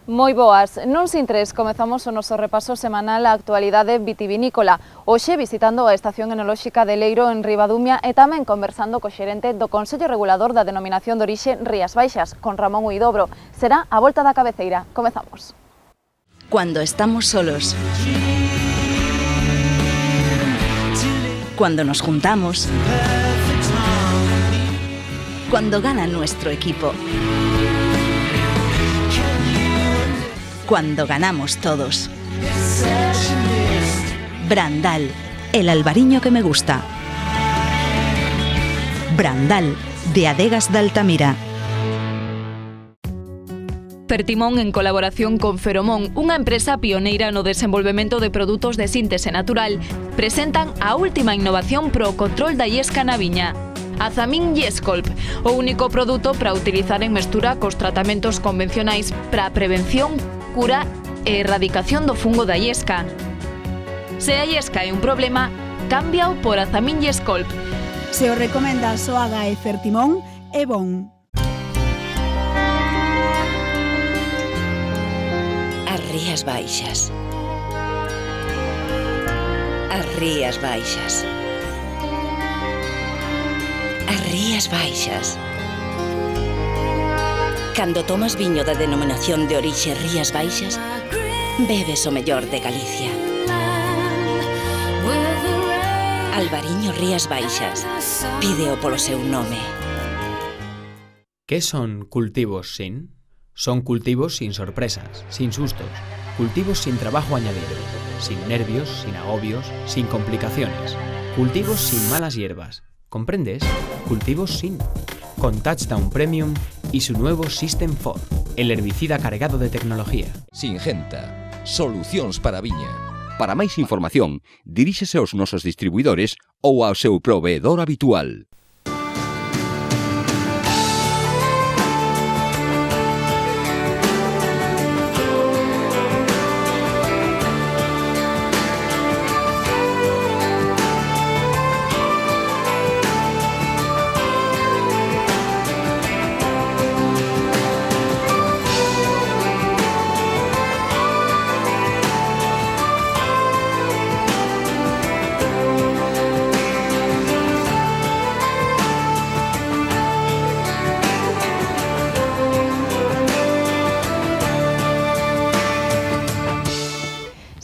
Moi boas, nuns intres comezamos o noso repaso semanal á actualidade vitivinícola. Hoxe visitando a Estación Enolóxica de Leiro en Ribadumia e tamén conversando co xerente do Consello Regulador da Denominación de Orixe Rías Baixas, con Ramón Huidobro. Será a volta da cabeceira. Comezamos. Cuando estamos solos. Cuando nos juntamos. Cuando gana nuestro equipo. Cuando ganamos todos. Brandal, el albariño que me gusta. Brandal, de Adegas de Altamira. Fertimón, en colaboración con Feromón, unha empresa pioneira no desenvolvemento de produtos de síntese natural, presentan a última innovación pro control da iesca na viña. Azamin Yescolp, o único produto para utilizar en mestura cos tratamentos convencionais para a prevención, cura e erradicación do fungo da iesca. Se a iesca é un problema, cámbiao por Azamin Yescolp. Se o recomenda Soaga e Fertimón, é bon. As Rías Baixas. As Rías Baixas. As Rías Baixas. Cando tomas viño da Denominación de Orixe Rías Baixas, bebes o mellor de Galicia. Albariño Rías Baixas. Pídeo polo seu nome. Que son cultivos sin? Son cultivos sin sorpresas, sin sustos, cultivos sin trabajo añadido, sin nervios, sin agobios, sin complicaciones, cultivos sin malas hierbas. ¿Comprendes? Cultivos sin. Con Touchdown Premium y su nuevo System 4, el herbicida cargado de tecnología. Singenta, solucións para a viña. Para máis información, diríxese aos nosos distribuidores ou ao seu proveedor habitual.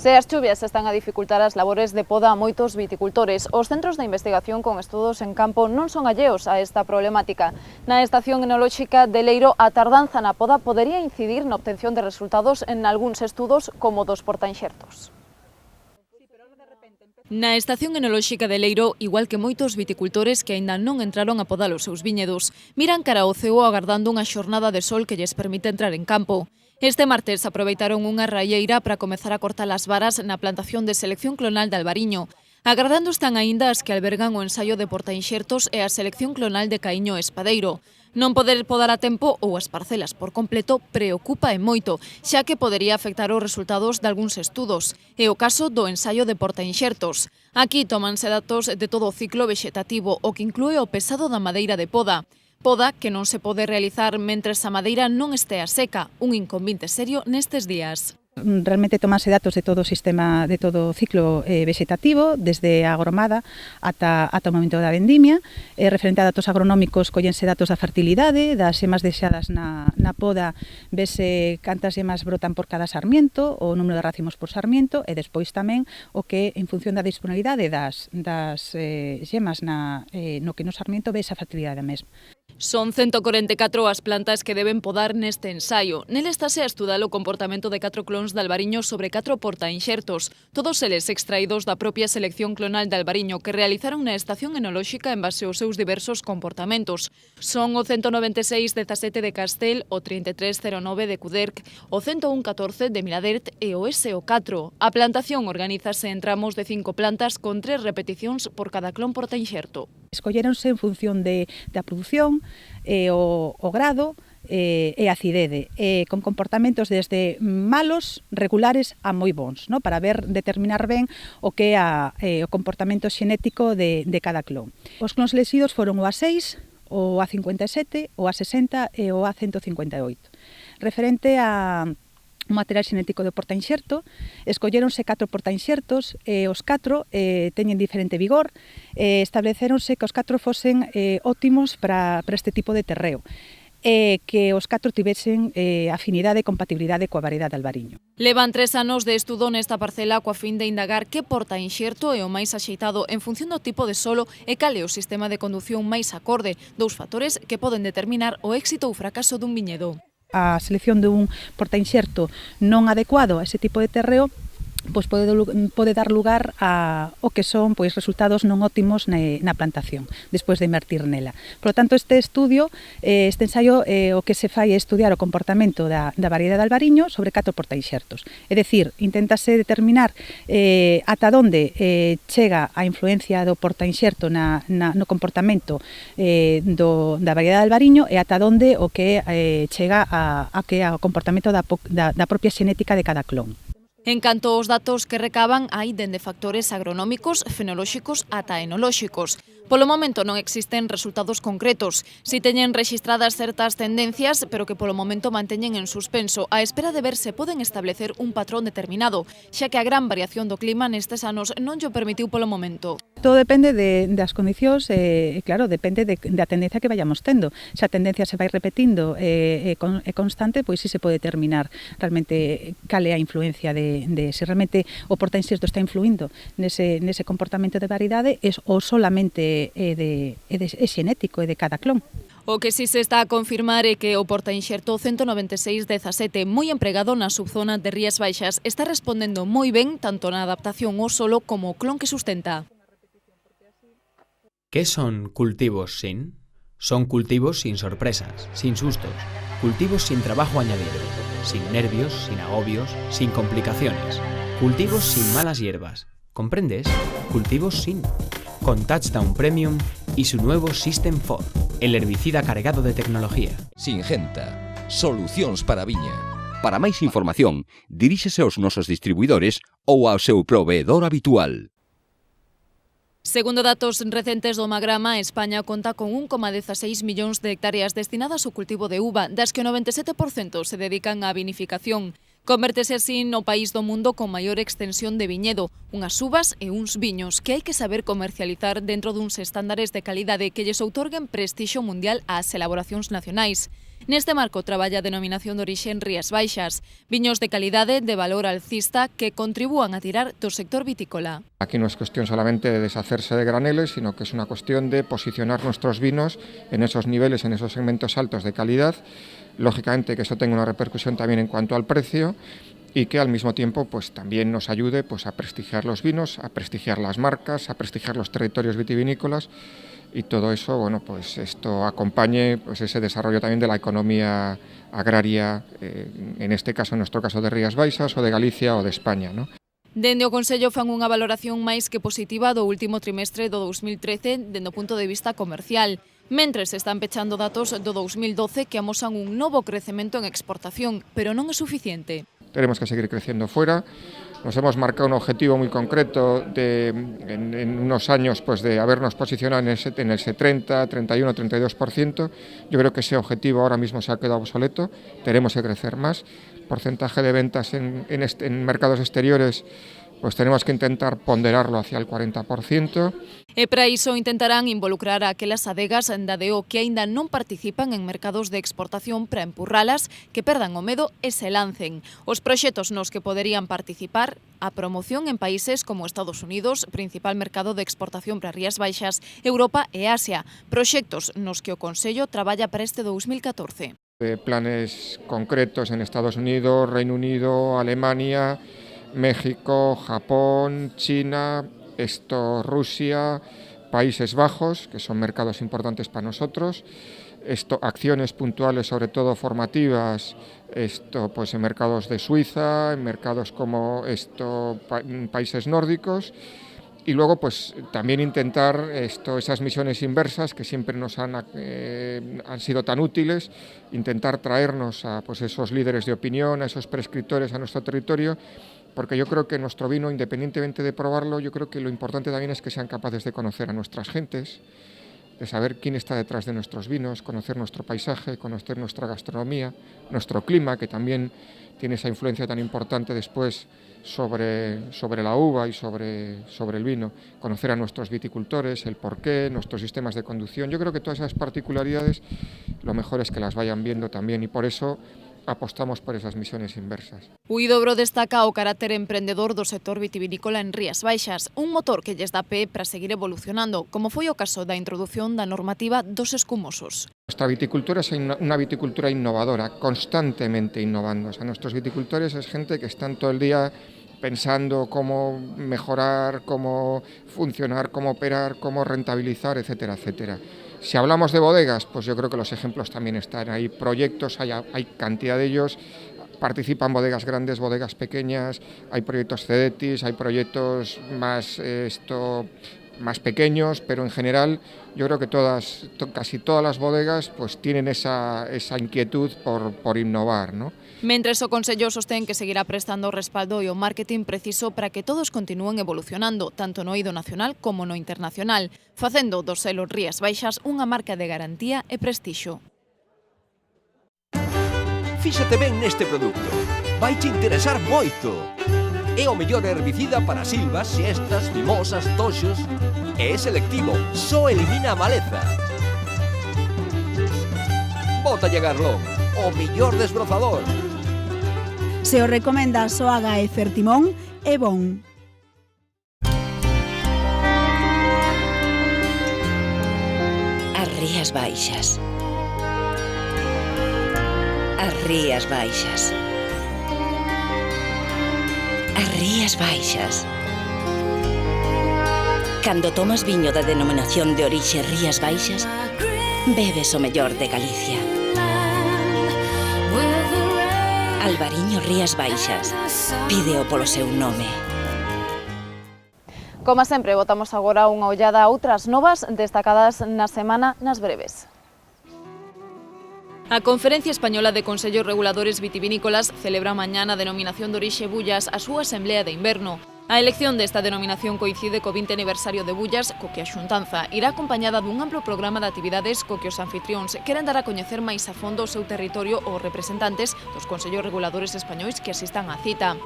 Se as chuvias están a dificultar as labores de poda a moitos viticultores, os centros de investigación con estudos en campo non son alleos a esta problemática. Na Estación Enolóxica de Leiro, a tardanza na poda podería incidir na obtención de resultados en algúns estudos como dos portainxertos. Na Estación Enolóxica de Leiro, igual que moitos viticultores que aínda non entraron a podar os seus viñedos, miran cara ao ceo agardando unha xornada de sol que lles permite entrar en campo. Este martes aproveitaron unha raieira para comezar a cortar as varas na plantación de selección clonal de albariño. Agardando están aínda as que albergan o ensaio de portainxertos e a selección clonal de caíño espadeiro. Non poder podar a tempo ou as parcelas por completo preocupa e moito, xa que podería afectar os resultados de algúns estudos. É o caso do ensaio de portainxertos. Aquí tómanse datos de todo o ciclo vexetativo, o que inclúe o pesado da madeira de poda. Poda que non se pode realizar mentres a madeira non estea seca, un inconvinte serio nestes días. Realmente tomanse datos de todo o sistema, de todo o ciclo vexetativo, desde a agromada ata o momento da vendimia. Referente a datos agronómicos, collense datos da fertilidade, das semas deixadas na poda, vese cantas semas brotan por cada sarmiento, o número de racimos por sarmiento, e despois tamén o que, en función da disponibilidade das semas no que no sarmiento, vese a fertilidade mesmo. Son 144 as plantas que deben podar neste ensaio. Nel estase a estudar o comportamento de 4 clóns de albariño sobre 4 portainxertos, todos eles extraídos da propia selección clonal de albariño que realizaron na Estación Enolóxica en base aos seus diversos comportamentos. Son o 196-17 de Castel, o 3309 de Cuderc, o 101-14 de Miradert e o SO4. A plantación organízase en tramos de 5 plantas con 3 repeticións por cada clón portainxerto. Escolléronse en función da produción, o grado e a acidede, con comportamentos desde malos, regulares a moi bons, para determinar ben o que é o comportamento xenético de cada clón. Os clóns elexidos foron o A6, o A57, o A60 e o A158. Referente a un material xenético de portainxerto, escolleronse 4 portainxertos, os 4 teñen diferente vigor, estableceronse que os 4 fosen óptimos para este tipo de terreo, que os 4 tivesen afinidade e compatibilidade coa variedade albariño. Levan 3 anos de estudo nesta parcela coa fin de indagar que portainxerto é o máis axeitado en función do tipo de solo e cal é o sistema de condución máis acorde, dous factores que poden determinar o éxito ou fracaso dun viñedo. A selección dun portainxerto non adecuado a ese tipo de terreo pois pode dar lugar a o que son pois resultados non óptimos na plantación, despois de invertir nela. Por lo tanto, este estudio, este ensaio, o que se fai é estudiar o comportamento da variedade albariño sobre 4 portainxertos. É dicir, inténtase determinar ata onde chega a influencia do portainxerto no comportamento da variedade albariño e ata onde o que chega a que ao comportamento da propia xenética de cada clon. En canto aos datos que recaban, hai dende factores agronómicos, fenolóxicos ata enolóxicos. Polo momento non existen resultados concretos. Si teñen rexistradas certas tendencias, pero que polo momento manteñen en suspenso, a espera de ver se poden establecer un patrón determinado, xa que a gran variación do clima nestes anos non llo permitiu polo momento. Todo depende das condicións e, claro, depende da tendencia que vayamos tendo. Se a tendencia se vai repetindo e constante, pois si se pode determinar realmente cal é a influencia de se realmente o portainxerto está influindo nese comportamento de variedade ou solamente é xenético, é de cada clon. O que si se está a confirmar é que o portainxerto 19617, moi empregado na subzona de Rías Baixas, está respondendo moi ben tanto na adaptación ao solo como o clon que sustenta. ¿Qué son cultivos sin? Son cultivos sin sorpresas, sin sustos, cultivos sin trabajo añadido, sin nervios, sin agobios, sin complicaciones, cultivos sin malas hierbas. ¿Comprendes? Cultivos sin. Con Touchdown Premium y su nuevo System 4, el herbicida cargado de tecnología. Singenta, solucións para a viña. Para máis información, diríxese aos nosos distribuidores ou ao seu proveedor habitual. Segundo datos recentes do Magrama, España conta con 1,16 millóns de hectáreas destinadas ao cultivo de uva, das que o 97% se dedican á vinificación. Convértese así no país do mundo con maior extensión de viñedo, unhas uvas e uns viños que hai que saber comercializar dentro duns estándares de calidade que lles outorguen prestixio mundial ás elaboracións nacionais. Neste marco traballa a denominación de orixe en Rías Baixas, viños de calidade de valor alcista que contribúan a tirar do sector vitícola. Aquí no es cuestión solamente de deshacerse de graneles, sino que es una cuestión de posicionar nuestros vinos en esos niveles, en esos segmentos altos de calidad. Lógicamente que eso tenga una repercusión también en cuanto al precio y que al mismo tiempo pues también nos ayude pues a prestigiar los vinos, a prestigiar las marcas, a prestigiar los territorios vitivinícolas y todo eso, bueno, pues esto acompañe pues ese desarrollo también de la economía agraria, en este caso, en nuestro caso de Rías Baixas o de Galicia o de España, ¿no? Dende o Consello fan unha valoración máis que positiva do último trimestre do 2013 dende o punto de vista comercial. Mentres están pechando datos do 2012 que amosan un novo crecemento en exportación, pero non é suficiente. Tenemos que seguir creciendo fuera. Nos hemos marcado un objetivo muy concreto en unos años pues de habernos posicionado en ese 30, 31, 32%. Yo creo que ese objetivo ahora mismo se ha quedado obsoleto. Tenemos que crecer más. Porcentaje de ventas en mercados exteriores, pues tenemos que intentar ponderarlo hacia el 40%. E para iso intentarán involucrar a aquelas adegas da DO que aínda non participan en mercados de exportación para empurralas, que perdan o medo e se lancen. Os proxectos nos que poderían participar, a promoción en países como Estados Unidos, principal mercado de exportación para Rías Baixas, Europa e Asia. Proxectos nos que o Consello traballa para este 2014. Planes concretos en Estados Unidos, Reino Unido, Alemania, México, Japón, China, Rusia, Países Bajos, que son mercados importantes para nosotros. Acciones puntuales, sobre todo formativas, pues en mercados de Suiza, en mercados como países nórdicos. Y luego pues también intentar esas misiones inversas que siempre nos han sido tan útiles, intentar traernos a pues esos líderes de opinión, a esos prescriptores a nuestro territorio, porque yo creo que nuestro vino, independientemente de probarlo, yo creo que lo importante también es que sean capaces de conocer a nuestras gentes, de saber quién está detrás de nuestros vinos, conocer nuestro paisaje, conocer nuestra gastronomía, nuestro clima, que también tiene esa influencia tan importante después sobre la uva y sobre el vino, conocer a nuestros viticultores, el porqué, nuestros sistemas de conducción. Yo creo que todas esas particularidades lo mejor es que las vayan viendo también, y por eso apostamos por esas misiones inversas. Huidobro destaca o carácter emprendedor do sector vitivinícola en Rías Baixas, un motor que lles dá pé para seguir evolucionando, como foi o caso da introdución da normativa dos escumosos. Nuestra viticultura es una viticultura innovadora, constantemente innovando. O sea, nuestros viticultores es gente que están todo el día pensando cómo mejorar, cómo funcionar, cómo operar, cómo rentabilizar, etcétera, etcétera. Si hablamos de bodegas, pues yo creo que los ejemplos también están. Hay proyectos, hay cantidad de ellos, participan bodegas grandes, bodegas pequeñas, hay proyectos CEDETIS, hay proyectos más pequeños, pero en general yo creo que casi todas las bodegas pues tienen esa inquietud por innovar, ¿no? Mentres o Consello sostén que seguirá prestando o respaldo e o marketing preciso para que todos continúen evolucionando, tanto no eido nacional como no internacional, facendo do selo Rías Baixas unha marca de garantía e prestixio. Fíxate ben neste produto, vai te interesar moito. É o mellor herbicida para silvas, siestas, mimosas, toxos. E é selectivo, só elimina a maleza. Bótalle Garlón, o mellor desbrozador. Se o recomenda Soaga e Fertimón, é bon. As Rías Baixas. As Rías Baixas. As Rías Baixas. Cando tomas viño da denominación de orixe Rías Baixas, bebes o mellor de Galicia. Albariño Rías Baixas. Pídeo polo seu nome. Como sempre, botamos agora unha ollada a outras novas destacadas na semana nas breves. A Conferencia Española de Consellos Reguladores Vitivinícolas celebra mañá na denominación de orixe Bullas a súa asemblea de inverno. A elección desta denominación coincide co 20 aniversario de Bullas, co que a xuntanza irá acompañada dun amplo programa de actividades co que os anfitrións queren dar a coñecer máis a fondo o seu territorio aos representantes dos Consellos Reguladores españois que asistan á cita.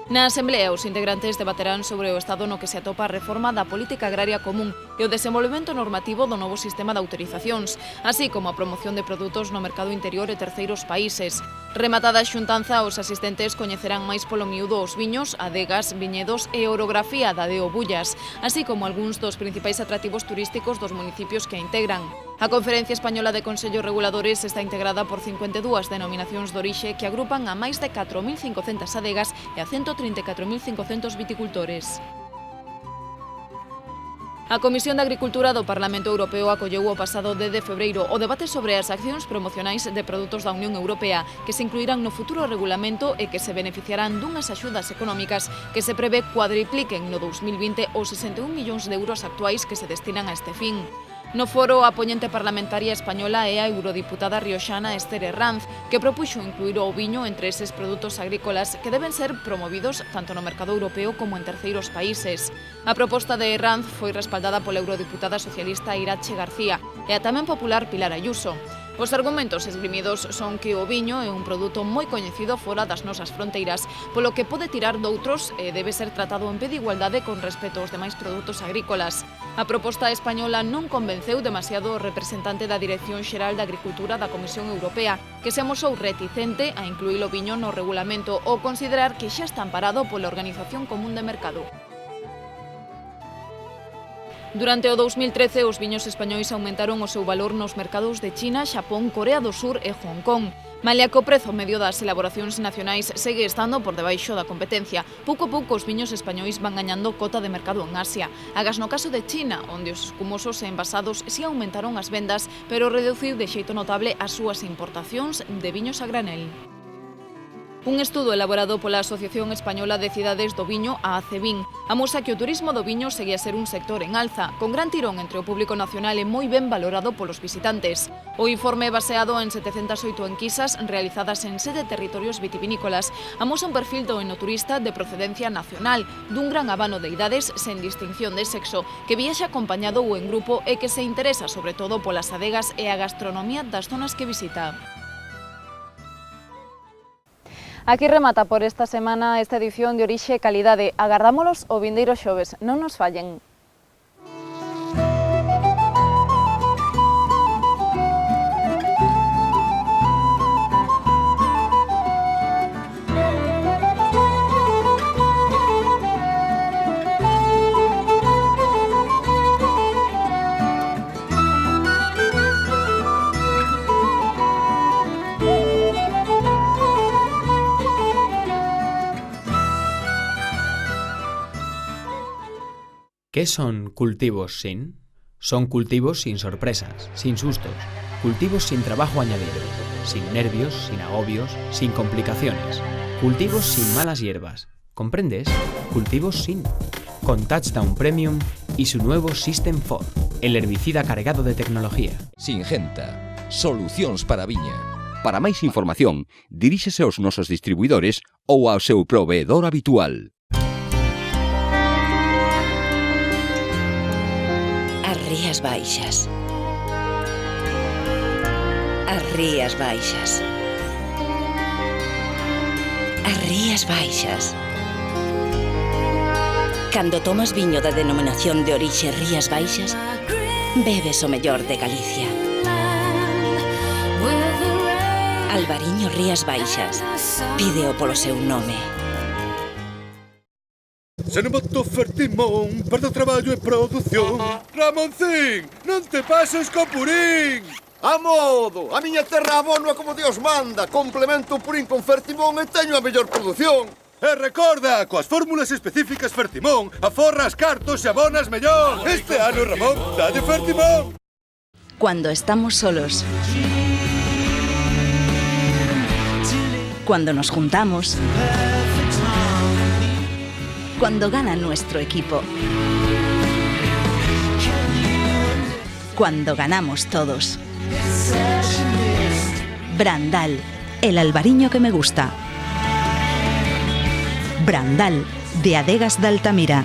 Na Asamblea, os integrantes debaterán sobre o estado no que se atopa a reforma da política agraria común e o desenvolvemento normativo do novo sistema de autorizacións, así como a promoción de produtos no mercado interior e terceiros países. Rematada a xuntanza, os asistentes coñecerán máis polo miúdo os viños, adegas, viñedos e orografía da Deo Bullas, así como algúns dos principais atractivos turísticos dos municipios que a integran. A Conferencia Española de Consellos Reguladores está integrada por 52 denominacións de orixe que agrupan a máis de 4.500 adegas e a 134.500 viticultores. A Comisión de Agricultura do Parlamento Europeo acolleu o pasado 10 de febreiro o debate sobre as accións promocionais de produtos da Unión Europea que se incluirán no futuro regulamento e que se beneficiarán dunhas axudas económicas que se prevé cuadripliquen no 2020 os 61 millóns de euros actuais que se destinan a este fin. No foro, a poñente parlamentaria española é a eurodiputada rioxana Esther Herranz, que propuxo incluir o viño entre eses produtos agrícolas que deben ser promovidos tanto no mercado europeo como en terceiros países. A proposta de Herranz foi respaldada pola eurodiputada socialista Irache García e a tamén popular Pilar Ayuso. Os argumentos esgrimidos son que o viño é un produto moi coñecido fora das nosas fronteiras, polo que pode tirar doutros e debe ser tratado en pé de igualdade con respecto aos demais produtos agrícolas. A proposta española non convenceu demasiado o representante da Dirección Xeral de Agricultura da Comisión Europea, que se amosou reticente a incluir o viño no regulamento ou considerar que xa está amparado pola Organización Común de Mercado. Durante o 2013, os viños españois aumentaron o seu valor nos mercados de China, Xapón, Corea do Sur e Hong Kong. Malia que o prezo medio das elaboracións nacionais segue estando por debaixo da competencia, pouco a pouco os viños españois van gañando cota de mercado en Asia. Agas no caso de China, onde os escumosos e envasados si aumentaron as vendas, pero reduciu de xeito notable as súas importacións de viños a granel. Un estudo elaborado pola Asociación Española de Cidades do Viño, a ACEVIN, amosa que o turismo do viño segue a ser un sector en alza, con gran tirón entre o público nacional e moi ben valorado polos visitantes. O informe, baseado en 708 enquisas realizadas en 7 territorios vitivinícolas, amosa un perfil do enoturista de procedencia nacional, dun gran abano de idades sen distinción de sexo, que viaxa acompañado ou en grupo e que se interesa sobre todo polas adegas e a gastronomía das zonas que visita. Aquí remata por esta semana esta edición de Orixe e Calidade. Agardámolos o vindeiro xoves, non nos fallen. ¿Qué son cultivos sin? Son cultivos sin sorpresas, sin sustos, cultivos sin trabajo añadido, sin nervios, sin agobios, sin complicaciones, cultivos sin malas hierbas. ¿Comprendes? Cultivos sin. Con Touchdown Premium y su nuevo System 4, el herbicida cargado de tecnología. Singenta, solucións para a viña. Para máis información, diríxese aos nosos distribuidores ou ao seu proveedor habitual. As Rías Baixas. As Rías Baixas. As Rías Baixas. Cando tomas viño da denominación de orixe Rías Baixas, bebes o mellor de Galicia. Albariño Rías Baixas. Pídeo polo seu nome. Se non boto Fertimón, perdo traballo e produción. Ramoncín, non te pases co purín! A modo! A miña terra abono é como Dios manda. Complemento o purín con Fertimón e teño a mellor produción. E recorda, coas fórmulas específicas Fertimón, aforras cartos e abonas mellor. Este ano, Ramón, dá de Fertimón. Cuando estamos solos. Cuando nos juntamos. Cuando gana nuestro equipo. Cuando ganamos todos. Brandal, el albariño que me gusta. Brandal, de Adegas de Altamira.